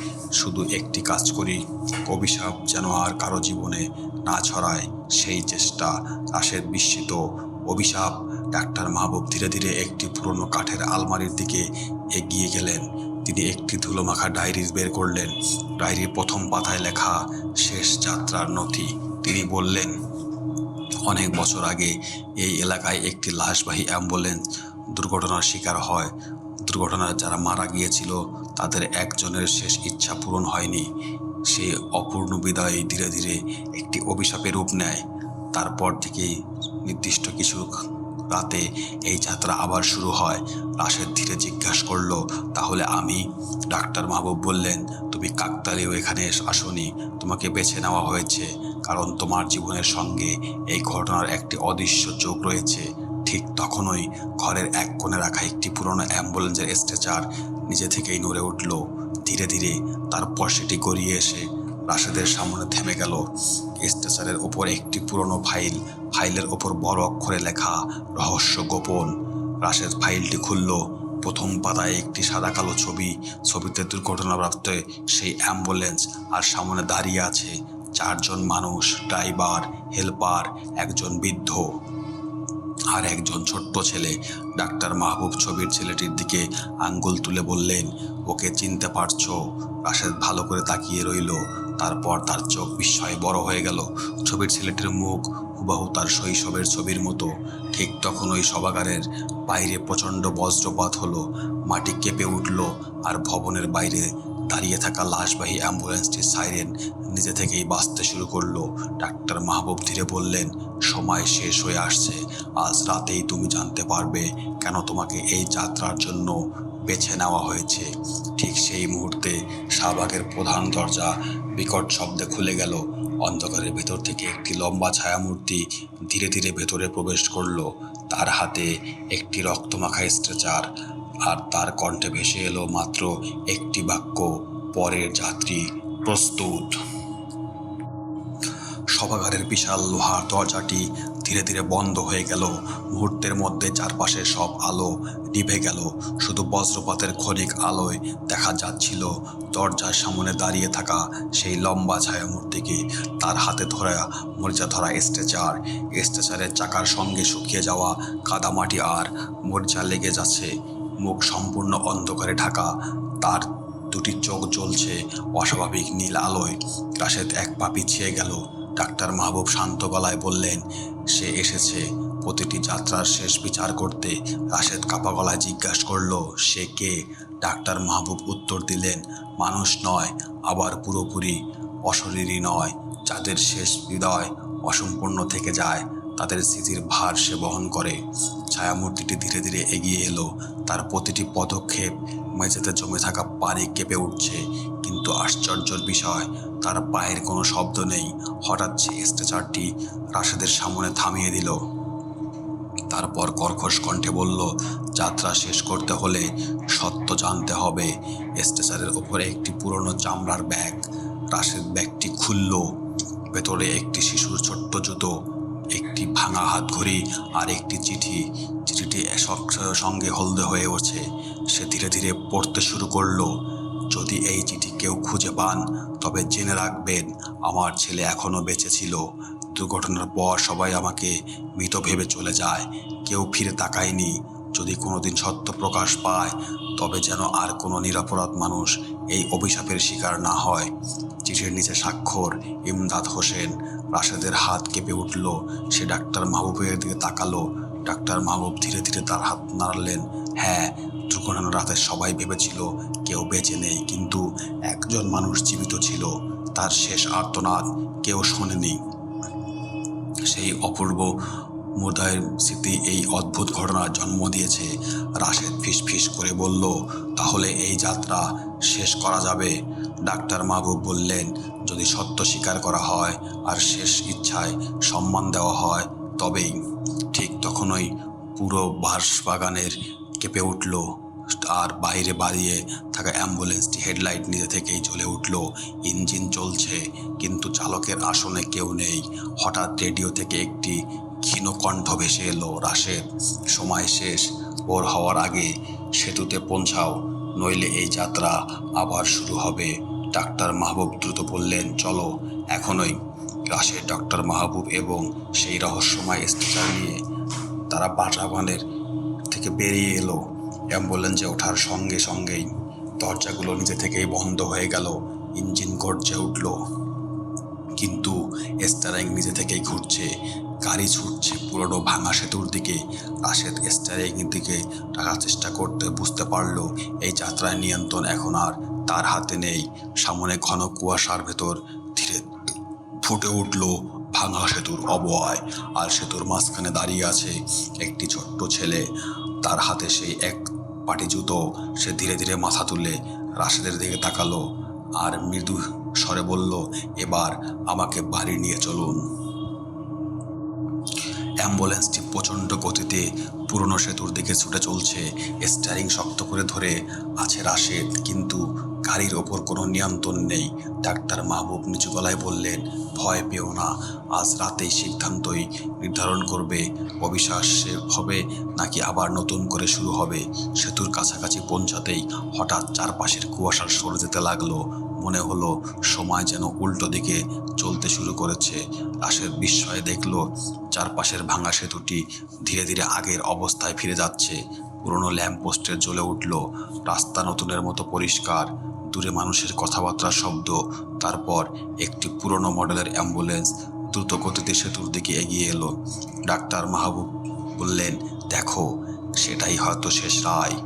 শুধু একটি কাজ করি, অভিশাপ যেন আর কারো জীবনে না ছড়ায়, সেই চেষ্টা। রাশেদ বিস্মিত, অভিশাপ? ডাক্তার মাহবুব ধীরে ধীরে একটি পুরনো কাঠের আলমারির দিকে এগিয়ে গেলেন। তিনি একটি ধুলোমাখা ডায়েরি বের করলেন। ডায়েরির প্রথম পাতায় লেখা, শেষ যাত্রার নথি। তিনি বললেন, অনেক বছর আগে এই এলাকায় একটি লাশবাহী অ্যাম্বুলেন্স দুর্ঘটনার শিকার হয়। দুর্ঘটনায় যারা মারা গিয়েছিল তাদের একজনের শেষ ইচ্ছা পূরণ হয়নি। সেই অপূর্ণ বিদায় ধীরে ধীরে একটি অভিশাপের রূপ নেয়। তারপর থেকেই নির্দিষ্ট কিছু রাতে এই যাত্রা আবার শুরু হয়। রাশেদ ধীরে জিজ্ঞাসা করলো, তাহলে আমি? ডাক্তার মাহবুব বললেন, তুমি কাকতালীয় এখানে আসোনি, তোমাকে বেছে নেওয়া হয়েছে কারণ তোমার জীবনের সঙ্গে এই ঘটনার একটি অদৃশ্য যোগ রয়েছে। ঠিক তখনই ঘরের এক কোণে রাখা একটি পুরনো অ্যাম্বুলেন্সের স্ট্রেচার নিজে থেকেই নড়ে উঠল। ধীরে ধীরে তারপর সেটি গড়িয়ে এসে রাশেদের সামনে থেমে গেল। স্ট্রেচারের ওপর একটি পুরনো ফাইলের ওপর বড় অক্ষরে লেখা, রহস্য গোপন। রাশেদ ফাইলটি খুলল। প্রথম পাতায় একটি সাদা কালো ছবিতে দুর্ঘটনাপ্রাপ্ত সেই অ্যাম্বুলেন্স, আর সামনে দাঁড়িয়ে আছে 4 জন মানুষ, ড্রাইভার, হেল্পার, একজন বৃদ্ধ আর একজন ছোট্ট ছেলে। ডাক্তার মাহবুব ছবির ছেলেটির দিকে আঙ্গুল তুলে বললেন, ওকে চিনতে পারছো? রাশেদ ভালো করে তাকিয়ে রইল। তারপর তার চোখ বিস্ময়ে বড় হয়ে গেল। ছবির ছেলেটির মুখ হুবাহু তার শৈশবের ছবির মতো। ঠিক তখন ওই সভাগারের বাইরে প্রচণ্ড বজ্রপাত হলো, মাটি কেঁপে উঠল, আর ভবনের বাইরে দাঁড়িয়ে থাকা লাশবাহী অ্যাম্বুলেন্সটির সাইরেন নিজে থেকেই বাজতে শুরু করলো। ডাক্তার মাহবুব ধীরে বললেন, সময় শেষ হয়ে আসছে, আজ রাতেই তুমি জানতে পারবে কেন তোমাকে এই যাত্রার জন্য বেছে নেওয়া হয়েছে। ঠিক সেই মুহূর্তে শাহবাগের প্রধান দরজা বিকট শব্দে খুলে গেল। অন্ধকারের ভেতর থেকে একটি লম্বা ছায়ামূর্তি ধীরে ধীরে ভেতরে প্রবেশ করলো। তার হাতে একটি রক্তমাখা স্ট্রেচার, আর তার কণ্ঠে ভেসে এলো মাত্র একটি বাক্য, পরের যাত্রী প্রস্তুত। সভাগারের বিশাল লোহার দরজাটি ধীরে ধীরে বন্ধ হয়ে গেল। মুহূর্তের মধ্যে চারপাশের সব আলো নিভে গেল। শুধু বজ্রপাতের ক্ষণিক আলোয় দেখা যাচ্ছিল দরজার সামনে দাঁড়িয়ে থাকা সেই লম্বা ছায়ামূর্তিকে। তার হাতে মরিচা ধরা স্ট্রেচারের চাকার সঙ্গে শুকিয়ে যাওয়া কাদামাটি আর মরিচা লেগে যাচ্ছে। মুখ সম্পূর্ণ অন্ধকারে ঢাকা, তার দুটি চোখ জ্বলছে অস্বাভাবিক নীল আলোয়। রাশেদ এক পা পিছিয়ে গেল। ডাক্তার মাহবুব শান্ত গলায় বললেন, সে এসেছে প্রতিটি যাত্রার শেষ বিচার করতে। রাশেদ কাঁপা গলায় জিজ্ঞাসা করল, সে কে? ডাক্তার মাহবুব উত্তর দিলেন, মানুষ নয়, আবার পুরোপুরি অশরীরী নয়, যাদের শেষ হৃদয় অসম্পূর্ণ থেকে যায়, তাদের স্মৃতির ভার সে বহন করে। ছায়ামূর্তিটি ধীরে ধীরে এগিয়ে এলো। তার প্রতিটি পদক্ষেপ মেঝেতে জমে থাকা পানি কেঁপে উঠছে। কিন্তু আশ্চর্যের বিষয়, তার পায়ের কোনো শব্দ নেই। হঠাৎ সে স্ট্রেচারটি রাশেদের সামনে থামিয়ে দিল। তারপর কর্কশ কণ্ঠে বলল, যাত্রা শেষ করতে হলে সত্য জানতে হবে। স্টেশনের ওপরে একটি পুরনো চামড়ার ব্যাগ। রাশেদ ব্যাগটি খুলল। ভেতরে একটি শিশুর ছোট্ট জুতো, একটি ভাঙা হাতঘড়ি আর একটি চিঠি। চিঠিটি সঙ্গে হলদে হয়ে ওঠে। সে ধীরে ধীরে পড়তে শুরু করলো। যদি এই চিঠি কেউ খুঁজে পান তবে জেনে রাখবেন আমার ছেলে এখনো বেঁচে ছিল। দুর্ঘটনার পর সবাই আমাকে মৃত ভেবে চলে যায়, কেউ ফিরে তাকায়নি। যদি কোনোদিন সত্য প্রকাশ পায় তবে যেন আর কোনো নিরপরাধ মানুষ এই অভিশাপের শিকার না হয়। চিঠির নিচে স্বাক্ষর ইমদাদ হোসেন। রাশেদের হাত কেঁপে উঠল। সে ডাক্তার মাহবুবের দিকে তাকালো। ডাক্তার মাহবুব ধীরে ধীরে তার হাত নাড়লেন। হ্যাঁ, দুর্ঘটনার রাতে সবাই ভেবেছিল কেউ বেঁচে নেই, কিন্তু একজন মানুষ জীবিত ছিল। তার শেষ আর্তনাদ কেউ শোনেনি। সেই অপূর্ব মুদায়ের স্মৃতি এই অদ্ভুত ঘটনার জন্ম দিয়েছে। রাশেদ ফিসফিস করে বলল, তাহলে এই যাত্রা শেষ করা যাবে? ডাক্তার মাহবুব বললেন, যদি সত্য স্বীকার করা হয় আর শেষ ইচ্ছায় সম্মান দেওয়া হয় তবেই। ঠিক তখনই পুরো বাঁশবাগানের কেঁপে উঠল, আর বাইরে বাড়িয়ে থাকা অ্যাম্বুলেন্সটি হেডলাইট নিজে থেকেই জ্বলে উঠল। ইঞ্জিন চলছে, কিন্তু চালকের আসনে কেউ নেই। হঠাৎ রেডিও থেকে একটি ক্ষীণ কণ্ঠ ভেসে এলো, রাশেদ, সময় শেষ। ভোর হওয়ার আগে সেতুতে পৌঁছাও, নইলে এই যাত্রা আবার শুরু হবে। ডাক্তার মাহবুব দ্রুত বললেন, চলো এখনই। রাশেদ, ডক্টর মাহবুব এবং সেই রহস্যময় স্ট্রেচার নিয়ে তারা বাসাবানের থেকে বেরিয়ে এলো। অ্যাম্বুলেন্সে ওঠার সঙ্গে সঙ্গেই দরজাগুলো নিজে থেকেই বন্ধ হয়ে গেল। ইঞ্জিন গর্জে উঠল, কিন্তু স্টিয়ারিং নিজে থেকেই ঘুরছে। গাড়ি ছুটছে পুরনো ভাঙা সেতুর দিকে। রাশেদ স্টিয়ারিং দিকে রাখার চেষ্টা করতে বুঝতে পারল এই যাত্রার নিয়ন্ত্রণ এখন আর তার হাতে নেই। সামনে ঘন কুয়াশার ভেতর ধীরে ফুটে উঠল ভাঙা সেতুর অবয়ব, আর সেতুর মাঝখানে দাঁড়িয়ে আছে একটি ছোট্ট ছেলে। তার হাতে সেই এক পাটি জুতো। সে ধীরে ধীরে মাথা তুলে রাশেদের দিকে তাকালো আর মৃদু স্বরে বলল, এবার আমাকে বাড়ি নিয়ে চলুন। অ্যাম্বুলেন্সটি প্রচণ্ড গতিতে পুরনো সেতুর দিকে ছুটে চলছে। স্টিয়ারিং শক্ত করে ধরে আছে রাশেদ, কিন্তু গাড়ির ওপর কোনো নিয়ন্ত্রণ নেই। ডাক্তার মাহবুব নিচু গলায় বললেন, ভয় পেও না, আজ রাতেই সিদ্ধান্তই নির্ধারণ করবে অবিশ্বাস হবে নাকি আবার নতুন করে শুরু হবে। সেতুর কাছাকাছি পৌঁছাতেই হঠাৎ চারপাশের কুয়াশা সরে যেতে লাগলো। মনে হলো সময় যেন উল্টো দিকে চলতে শুরু করেছে। রাশেদ বিস্ময়ে দেখল চারপাশের ভাঙা সেতুটি ধীরে ধীরে আগের অবস্থায় ফিরে যাচ্ছে। পুরনো ল্যাম্পপোস্টের জ্বলে উঠল। রাস্তা নতুনের মতো পরিষ্কার। দূরে মানুষের কথাবার্তার শব্দ। তারপর একটি পুরনো মডেলের অ্যাম্বুলেন্স দ্রুত গতিতে সেতুর দিকে এগিয়ে এলো। ডাক্তার মাহবুব বললেন, দেখো, সেটাই হয়তো শেষ রায়।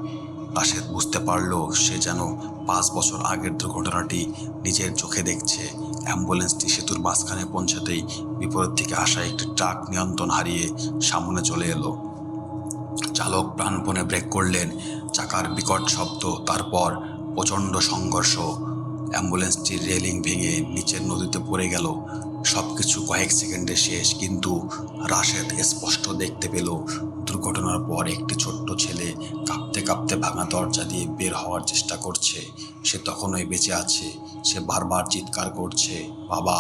রাশেদ বুঝতে পারল সে যেন 5 বছর আগের দুর্ঘটনাটি নিজের চোখে দেখছে। অ্যাম্বুলেন্সটি সেতুর মাঝখানে পৌঁছাতেই বিপরীত থেকে আসা একটি ট্রাক নিয়ন্ত্রণ হারিয়ে সামনে চলে এলো। চালক প্রাণপণে ব্রেক করলেন। চাকার বিকট শব্দ, তারপর প্রচণ্ড সংঘর্ষ। অ্যাম্বুলেন্সটির রেলিং ভেঙে নিচের নদীতে পড়ে গেল। সব কিছু কয়েক সেকেন্ডে শেষ, কিন্তু রাশেদ স্পষ্ট দেখতে পেল দুর্ঘটনার পর একটি ছোট্ট ছেলে কাঁপতে কাঁপতে ভাঙা দরজা দিয়ে বের হওয়ার চেষ্টা করছে। সে তখনই বেঁচে আছে। সে বারবার চিৎকার করছে, বাবা,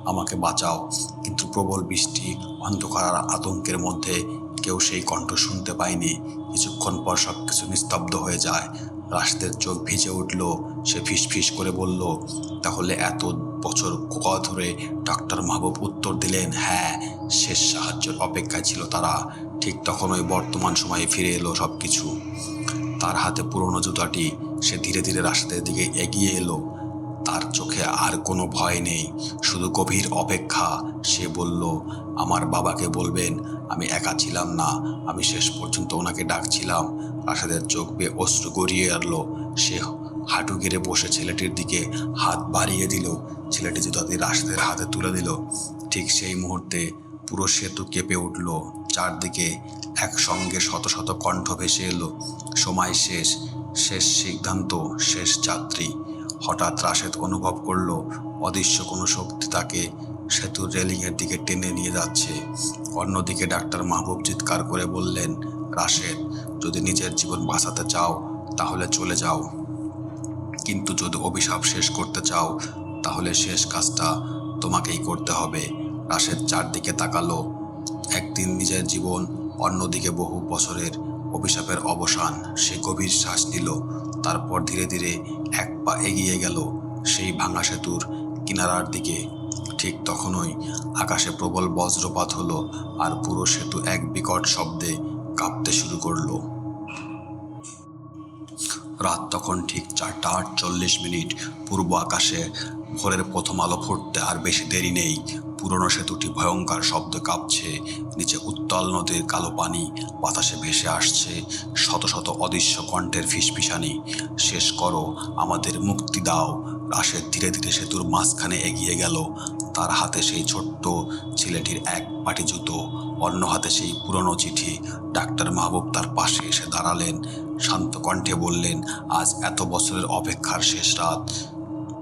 আমাকে বাঁচাও। কিন্তু প্রবল বৃষ্টি, অন্ধকার আর আতঙ্কের মধ্যে কেউ সেই কণ্ঠ শুনতে পায়নি। কিছুক্ষণ পর সব কিছু নিস্তব্ধ হয়ে যায়। রাশেদের চোখ ভিজে উঠল। সে ফিসফিস করে বলল, তাহলে এত বছর ধরে? ডক্টর মাহবুব উত্তর দিলেন, হ্যাঁ, শেষ সাহায্যের অপেক্ষায় ছিল তারা। ঠিক তখনই বর্তমান সময়ে ফিরে এলো সব কিছু। তার হাতে পুরনো জুতাটি। সে ধীরে ধীরে রাশেদের দিকে এগিয়ে এলো। তার চোখে আর কোনো ভয় নেই, শুধু গভীর অপেক্ষা। সে বলল, আমার বাবাকে বলবেন আমি একা ছিলাম না, আমি শেষ পর্যন্ত ওনাকে ডাকছিলাম। রাশেদের চোখ বেয়ে অশ্রু গড়িয়ে এলো। সে হাঁটু গেড়ে বসে ছেলেটির দিকে হাত বাড়িয়ে দিল। ছেলেটি জুতা দিয়ে রাশেদের হাতে তুলে দিল। ঠিক সেই মুহূর্তে পুরো সেতু কেঁপে উঠল। চারদিকে একসঙ্গে শত শত কণ্ঠ ভেসে এলো, সময় শেষ, শেষ সিদ্ধান্ত, শেষ যাত্রী। হঠাৎ রাশেদ অনুভব করল অদৃশ্য কোনো শক্তি তাকে সেতুর রেলিংয়ের দিকে টেনে নিয়ে যাচ্ছে। অন্যদিকে ডাক্তার মাহবুব চিৎকার করে বললেন, রাশেদ, যদি নিজের জীবন বাঁচাতে চাও তাহলে চলে যাও, কিন্তু যদি অভিশাপ শেষ করতে চাও তাহলে শেষ কাজটা তোমাকেই করতে হবে। রাশেদ চারদিকে তাকালো। একদিন নিজের জীবন, অন্যদিকে বহু বছরের অভিশাপের অবসান। সে গভীর শ্বাস নিল, তারপর ধীরে ধীরে এক পা এগিয়ে গেল সেই ভাঙা সেতুর কিনারার দিকে। ঠিক তখনই আকাশে প্রবল বজ্রপাত হলো, আর পুরো সেতু এক বিকট শব্দে কাঁপতে শুরু করলো। রাত তখন ঠিক 4:48। পূর্ব আকাশে ভোরের প্রথম আলো ফুটতে আর বেশি দেরি নেই। পুরনো সেতুটি ভয়ঙ্কর শব্দে কাঁপছে। নিচে উত্তাল নদীর কালো পানি বাতাসে ভেসে আসছে, শত শত অদৃশ্য কণ্ঠের ফিসফিসানি। শেষ করো, আমাদের মুক্তি দাও। রাশেদ ধীরে ধীরে সেতুর মাঝখানে এগিয়ে গেল। তার হাতে সেই ছোট্ট ছেলেটির এক পাটি জুতো, অন্য হাতে সেই পুরনো চিঠি। ডাক্তার মাহবুব তার পাশে এসে দাঁড়ালেন, শান্ত কণ্ঠে বললেন, আজ এত বছরের অপেক্ষার শেষ রাত।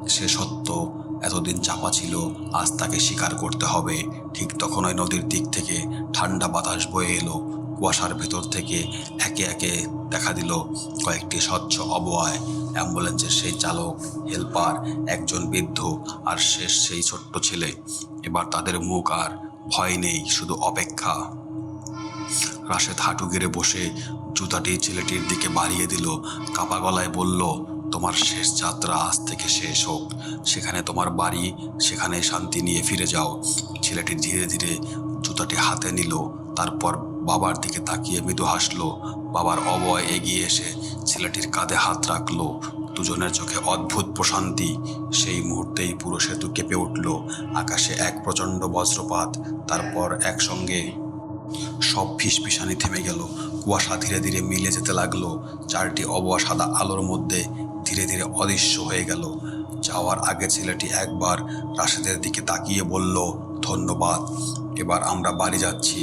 সে সত্য এতদিন চাপা ছিল, আজ তাকে স্বীকার করতে হবে। ঠিক তখনই নদীর দিক থেকে ঠান্ডা বাতাস বয়ে এলো। কুয়াশার ভেতর থেকে একে একে দেখা দিল কয়েকটি স্বচ্ছ অবয়ব। অ্যাম্বুলেন্সের সেই চালক, হেল্পার, একজন বৃদ্ধ, আর শেষ সেই ছোট্ট ছেলে। এবার তাদের মুখ আর ভয় নেই, শুধু অপেক্ষা। রাশেদ হাঁটু গেড়ে বসে জুতাটি ছেলেটির দিকে বাড়িয়ে দিল। কাপা গলায় বলল, তোমার শেষ যাত্রা আজ থেকে শেষ হোক। সেখানে তোমার বাড়ি, সেখানে শান্তি নিয়ে ফিরে যাও। ছেলেটি ধীরে ধীরে জুতাটি হাতে নিল, তারপর বাবার দিকে তাকিয়ে মৃদু হাসলো। বাবার অবয় এগিয়ে এসে ছেলেটির কাঁধে হাত রাখলো। দুজনের চোখে অদ্ভুত প্রশান্তি। সেই মুহূর্তেই পুরো সেতু কেঁপে উঠল। আকাশে এক প্রচণ্ড বজ্রপাত, তারপর একসঙ্গে সব ফিসফিসানি থেমে গেল। কুয়াশা ধীরে ধীরে মিলে যেতে লাগলো। চারটি অবয়া সাদা আলোর মধ্যে ধীরে ধীরে অদৃশ্য হয়ে গেল। যাওয়ার আগে ছেলেটি একবার রাশেদের দিকে তাকিয়ে বলল, ধন্যবাদ, এবার আমরা বাড়ি যাচ্ছি।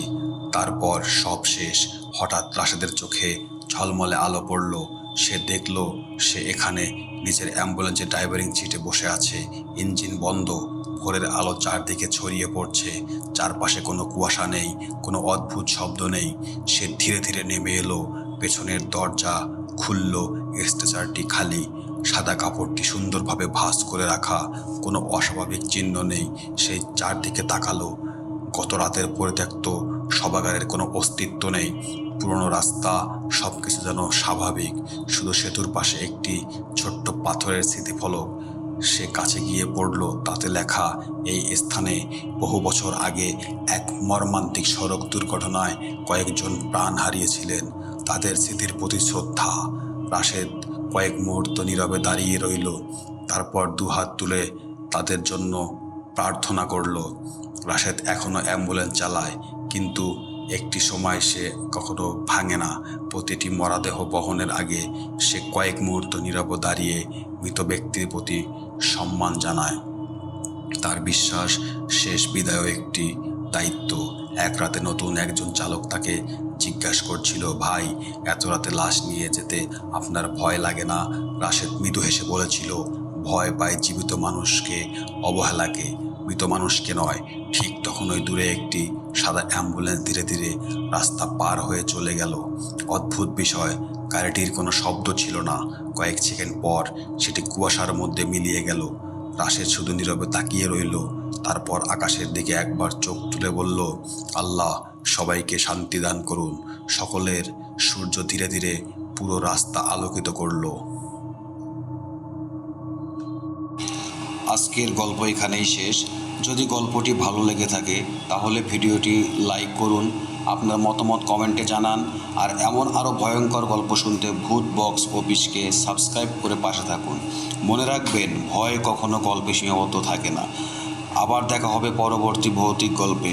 তারপর সব শেষ। হঠাৎ রাশেদের চোখে ঝলমলে আলো পড়ল। সে দেখল সে এখানে নিজের অ্যাম্বুলেন্সের ড্রাইভারিং সিটে বসে আছে। ইঞ্জিন বন্ধ, ভোরের আলো চারদিকে ছড়িয়ে পড়ছে। চারপাশে কোনো কুয়াশা নেই, কোনো অদ্ভুত শব্দ নেই। সে ধীরে ধীরে নেমে এলো। পেছনের দরজা খুলল, স্ট্রেচারটি খালি, সাদা কাপড়টি সুন্দরভাবে ভাঁজ করে রাখা, কোনো অস্বাভাবিক চিহ্ন নেই। সেই চারদিকে তাকালো। গত রাতের পরিত্যক্ত শবাগারের কোনো অস্তিত্ব নেই। পুরনো রাস্তা, সব কিছু যেন স্বাভাবিক। শুধু সেতুর পাশে একটি ছোট্ট পাথরের স্মৃতিফলক। সে কাছে গিয়ে পড়ল, তাতে লেখা, এই স্থানে বহু বছর আগে এক মর্মান্তিক সড়ক দুর্ঘটনায় কয়েকজন প্রাণ হারিয়েছিলেন। তাদের স্মৃতির প্রতি শ্রদ্ধা। রাশেদ কয়েক মুহূর্ত নীরবে দাঁড়িয়ে রইল, তারপর দুহাত তুলে তাদের জন্য প্রার্থনা করল। রাশেদ এখনও অ্যাম্বুলেন্স চালায়, কিন্তু একটি সময় সে কখনো ভাঙে না। প্রতিটি মরাদেহ বহনের আগে সে কয়েক মুহূর্ত নীরবে দাঁড়িয়ে মৃত ব্যক্তির প্রতি সম্মান জানায়। তার বিশ্বাস, শেষ বিদায়ও একটি দায়িত্ব। এক রাতে নতুন একজন চালক তাকে জিজ্ঞাসা করছিল, ভাই, এত রাতে লাশ নিয়ে যেতে আপনার ভয় লাগে না? রাশেদ মৃদু হেসে বলেছিল, ভয় পায় জীবিত মানুষকে, অবহেলাকে, মৃত মানুষকে নয়। ঠিক তখন ওই দূরে একটি সাদা অ্যাম্বুলেন্স ধীরে ধীরে রাস্তা পার হয়ে চলে গেল। অদ্ভুত বিষয়, গাড়িটির কোনো শব্দ ছিল না। কয়েক সেকেন্ড পর সেটি কুয়াশার মধ্যে মিলিয়ে গেল। রাশেদ শুধু নীরবে তাকিয়ে রইল, তারপর আকাশের দিকে একবার চোখ তুলে বলল, আল্লাহ সবাইকে শান্তি দান করুন। সকলের সূর্য ধীরে ধীরে পুরো রাস্তা আলোকিত করল। আজকের গল্প এখানেই শেষ। যদি গল্পটি ভালো লেগে থাকে তাহলে ভিডিওটি লাইক করুন, আপনার মতামত কমেন্টে জানান, আর এমন আরও ভয়ঙ্কর গল্প শুনতে ভূত বক্স অফিসকে সাবস্ক্রাইব করে পাশে থাকুন। মনে রাখবেন, ভয় কখনো গল্পে সীমাবদ্ধ থাকে না। আবার দেখা হবে পরবর্তী ভৌতিক গল্পে।